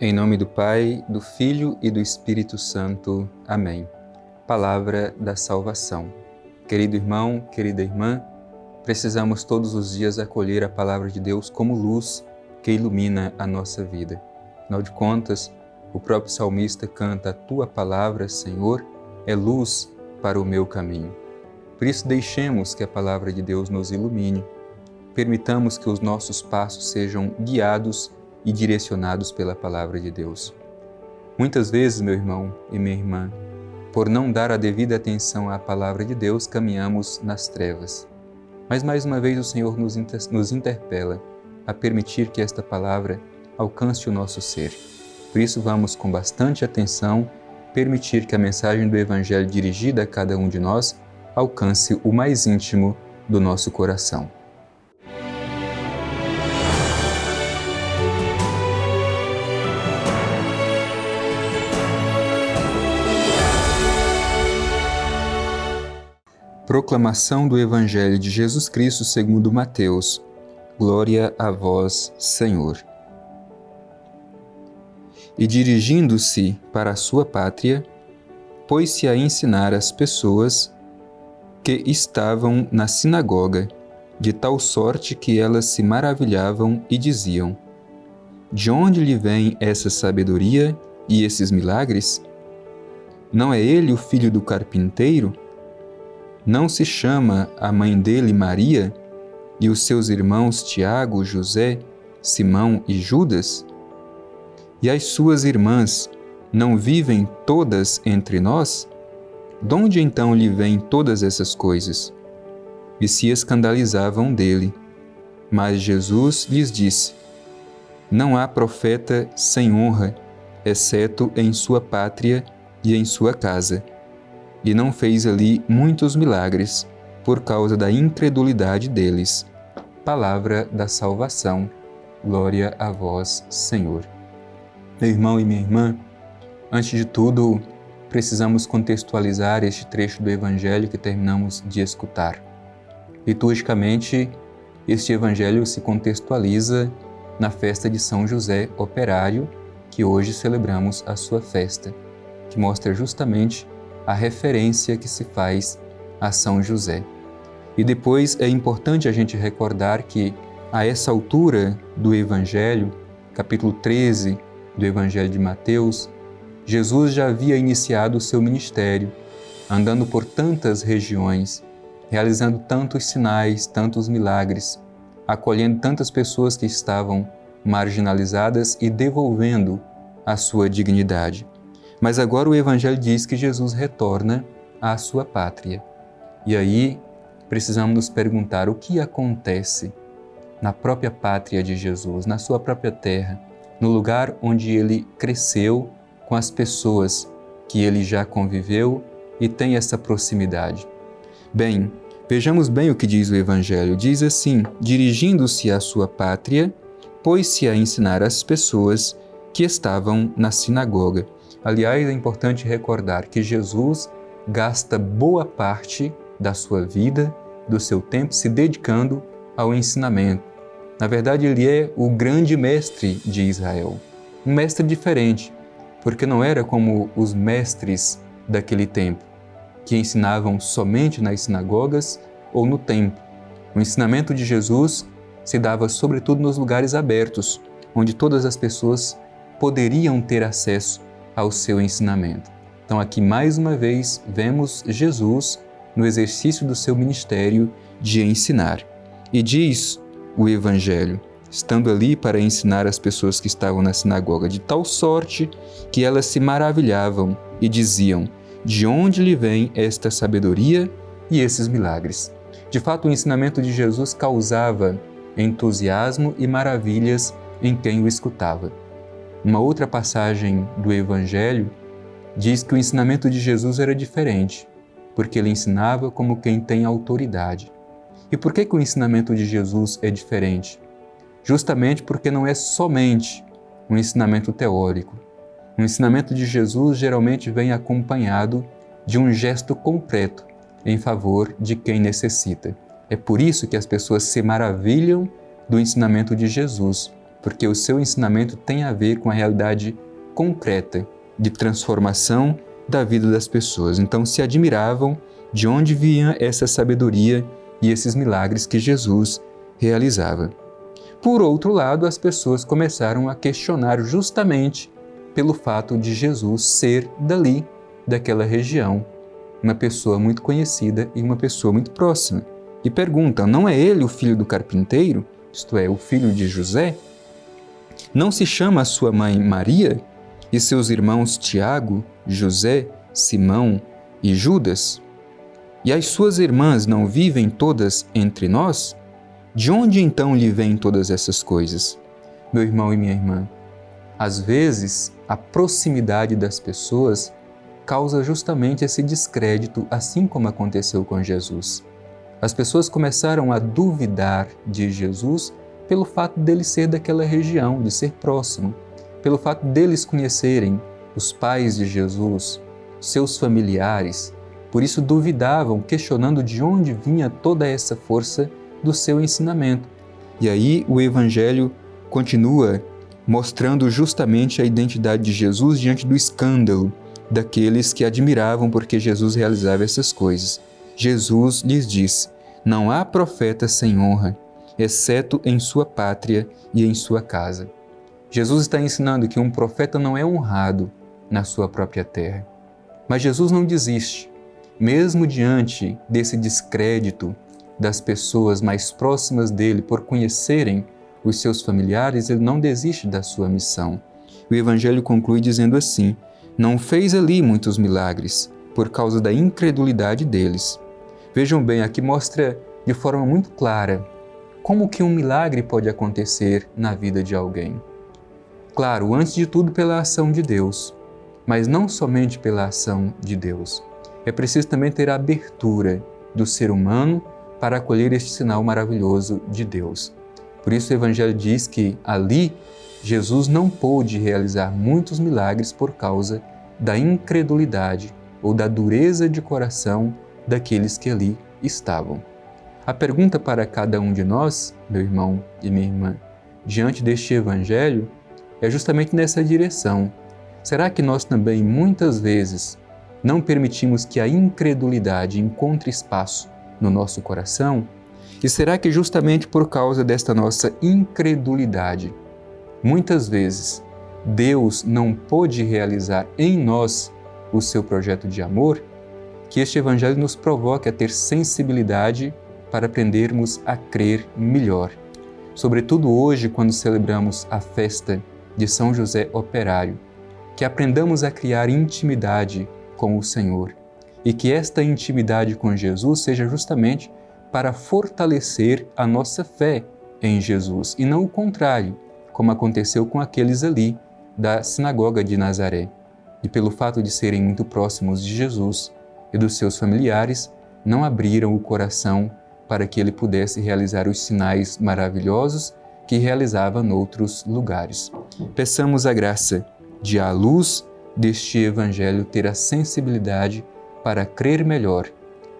Em nome do Pai, do Filho e do Espírito Santo. Amém. Palavra da salvação. Querido irmão, querida irmã, precisamos todos os dias acolher a Palavra de Deus como luz que ilumina a nossa vida. Afinal de contas, o próprio salmista canta: a Tua Palavra, Senhor, é luz para o meu caminho. Por isso, deixemos que a Palavra de Deus nos ilumine. Permitamos que os nossos passos sejam guiados e direcionados pela Palavra de Deus. Muitas vezes, meu irmão e minha irmã, por não dar a devida atenção à Palavra de Deus, caminhamos nas trevas. Mas mais uma vez o Senhor nos interpela a permitir que esta Palavra alcance o nosso ser. Por isso vamos com bastante atenção permitir que a mensagem do Evangelho dirigida a cada um de nós alcance o mais íntimo do nosso coração. Proclamação do Evangelho de Jesus Cristo segundo Mateus. Glória a vós, Senhor. E dirigindo-se para a sua pátria, pôs-se a ensinar as pessoas que estavam na sinagoga, de tal sorte que elas se maravilhavam e diziam: de onde lhe vem essa sabedoria e esses milagres? Não é ele o filho do carpinteiro? Não se chama a mãe dele Maria, e os seus irmãos Tiago, José, Simão e Judas? E as suas irmãs não vivem todas entre nós? Donde então lhe vêm todas essas coisas? E se escandalizavam dele. Mas Jesus lhes disse: não há profeta sem honra, exceto em sua pátria e em sua casa. E não fez ali muitos milagres, por causa da incredulidade deles. Palavra da salvação. Glória a vós, Senhor. Meu irmão e minha irmã, antes de tudo, precisamos contextualizar este trecho do Evangelho que terminamos de escutar. Liturgicamente, este Evangelho se contextualiza na festa de São José Operário, que hoje celebramos a sua festa, que mostra justamente a referência que se faz a São José. E depois é importante a gente recordar que, a essa altura do Evangelho, capítulo 13 do Evangelho de Mateus, Jesus já havia iniciado o seu ministério, andando por tantas regiões, realizando tantos sinais, tantos milagres, acolhendo tantas pessoas que estavam marginalizadas e devolvendo a sua dignidade. Mas agora o Evangelho diz que Jesus retorna à sua pátria. E aí precisamos nos perguntar o que acontece na própria pátria de Jesus, na sua própria terra, no lugar onde ele cresceu, com as pessoas que ele já conviveu e tem essa proximidade. Bem, vejamos bem o que diz o Evangelho. Diz assim: dirigindo-se à sua pátria, pôs-se a ensinar as pessoas que estavam na sinagoga. Aliás, é importante recordar que Jesus gasta boa parte da sua vida, do seu tempo, se dedicando ao ensinamento. Na verdade, ele é o grande mestre de Israel. Um mestre diferente, porque não era como os mestres daquele tempo, que ensinavam somente nas sinagogas ou no templo. O ensinamento de Jesus se dava sobretudo nos lugares abertos, onde todas as pessoas poderiam ter acesso ao seu ensinamento. Então aqui mais uma vez vemos Jesus no exercício do seu ministério de ensinar. E diz o Evangelho, estando ali para ensinar as pessoas que estavam na sinagoga, de tal sorte que elas se maravilhavam e diziam: de onde lhe vem esta sabedoria e esses milagres? De fato, o ensinamento de Jesus causava entusiasmo e maravilhas em quem o escutava. Uma outra passagem do Evangelho diz que o ensinamento de Jesus era diferente, porque ele ensinava como quem tem autoridade. E por que o ensinamento de Jesus é diferente? Justamente porque não é somente um ensinamento teórico. O ensinamento de Jesus geralmente vem acompanhado de um gesto concreto em favor de quem necessita. É por isso que as pessoas se maravilham do ensinamento de Jesus, porque o seu ensinamento tem a ver com a realidade concreta de transformação da vida das pessoas. Então se admiravam de onde vinha essa sabedoria e esses milagres que Jesus realizava. Por outro lado, as pessoas começaram a questionar justamente pelo fato de Jesus ser dali, daquela região, uma pessoa muito conhecida e uma pessoa muito próxima. E perguntam, não é ele o filho do carpinteiro? Isto é, o filho de José? Não se chama a sua mãe Maria e seus irmãos Tiago, José, Simão e Judas? E as suas irmãs não vivem todas entre nós? De onde então lhe vêm todas essas coisas? Meu irmão e minha irmã, às vezes a proximidade das pessoas causa justamente esse descrédito, assim como aconteceu com Jesus. As pessoas começaram a duvidar de Jesus pelo fato dele ser daquela região, de ser próximo, pelo fato deles conhecerem os pais de Jesus, seus familiares. Por isso duvidavam, questionando de onde vinha toda essa força do seu ensinamento. E aí o Evangelho continua mostrando justamente a identidade de Jesus diante do escândalo daqueles que admiravam porque Jesus realizava essas coisas. Jesus lhes disse, não há profeta sem honra, exceto em sua pátria e em sua casa. Jesus está ensinando que um profeta não é honrado na sua própria terra. Mas Jesus não desiste. Mesmo diante desse descrédito das pessoas mais próximas dele por conhecerem os seus familiares, ele não desiste da sua missão. O Evangelho conclui dizendo assim, não fez ali muitos milagres, por causa da incredulidade deles. Vejam bem, aqui mostra de forma muito clara como que um milagre pode acontecer na vida de alguém. Claro, antes de tudo pela ação de Deus, mas não somente pela ação de Deus. É preciso também ter a abertura do ser humano para acolher este sinal maravilhoso de Deus. Por isso o Evangelho diz que ali Jesus não pôde realizar muitos milagres por causa da incredulidade ou da dureza de coração daqueles que ali estavam. A pergunta para cada um de nós, meu irmão e minha irmã, diante deste Evangelho, é justamente nessa direção. Será que nós também, muitas vezes, não permitimos que a incredulidade encontre espaço no nosso coração? E será que justamente por causa desta nossa incredulidade, muitas vezes, Deus não pôde realizar em nós o seu projeto de amor? Que este Evangelho nos provoque a ter sensibilidade para aprendermos a crer melhor. Sobretudo hoje, quando celebramos a festa de São José Operário, que aprendamos a criar intimidade com o Senhor e que esta intimidade com Jesus seja justamente para fortalecer a nossa fé em Jesus e não o contrário, como aconteceu com aqueles ali da sinagoga de Nazaré. E pelo fato de serem muito próximos de Jesus e dos seus familiares, não abriram o coração para que ele pudesse realizar os sinais maravilhosos que realizava noutros lugares. Peçamos a graça de, à luz deste Evangelho, ter a sensibilidade para crer melhor,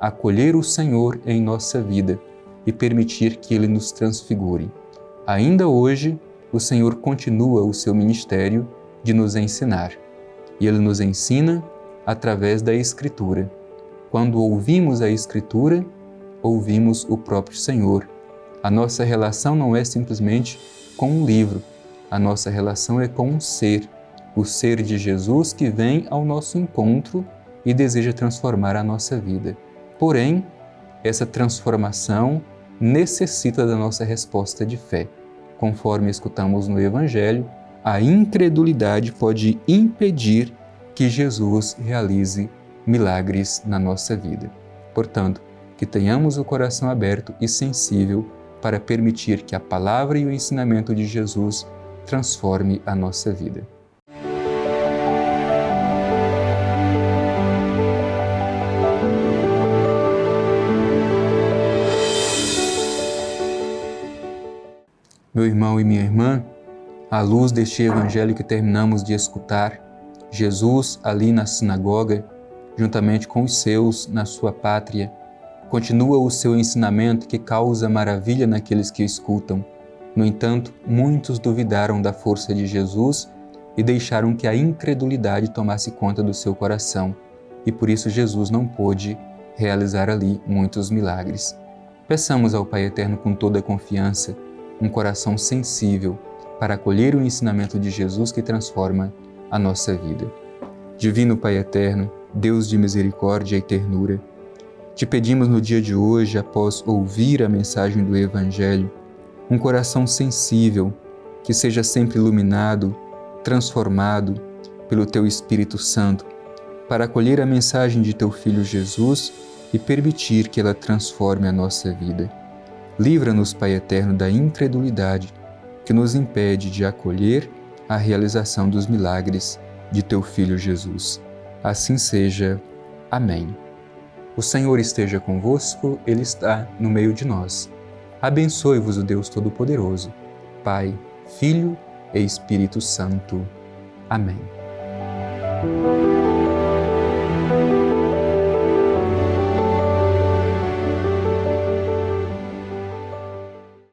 acolher o Senhor em nossa vida e permitir que Ele nos transfigure. Ainda hoje, o Senhor continua o seu ministério de nos ensinar. E Ele nos ensina através da Escritura. Quando ouvimos a Escritura, ouvimos o próprio Senhor. A nossa relação não é simplesmente com um livro, a nossa relação é com um ser, o ser de Jesus que vem ao nosso encontro e deseja transformar a nossa vida. Porém, essa transformação necessita da nossa resposta de fé. Conforme escutamos no Evangelho, a incredulidade pode impedir que Jesus realize milagres na nossa vida. Portanto, que tenhamos o coração aberto e sensível para permitir que a palavra e o ensinamento de Jesus transforme a nossa vida. Meu irmão e minha irmã, à luz deste Evangelho que terminamos de escutar, Jesus ali na sinagoga, juntamente com os seus na sua pátria, continua o seu ensinamento que causa maravilha naqueles que escutam. No entanto, muitos duvidaram da força de Jesus e deixaram que a incredulidade tomasse conta do seu coração, e por isso Jesus não pôde realizar ali muitos milagres. Peçamos ao Pai Eterno com toda a confiança um coração sensível para acolher o ensinamento de Jesus que transforma a nossa vida. Divino Pai Eterno, Deus de misericórdia e ternura, te pedimos no dia de hoje, após ouvir a mensagem do Evangelho, um coração sensível que seja sempre iluminado, transformado pelo Teu Espírito Santo, para acolher a mensagem de Teu Filho Jesus e permitir que ela transforme a nossa vida. Livra-nos, Pai Eterno, da incredulidade que nos impede de acolher a realização dos milagres de Teu Filho Jesus. Assim seja. Amém. O Senhor esteja convosco, Ele está no meio de nós. Abençoe-vos o Deus Todo-Poderoso, Pai, Filho e Espírito Santo. Amém.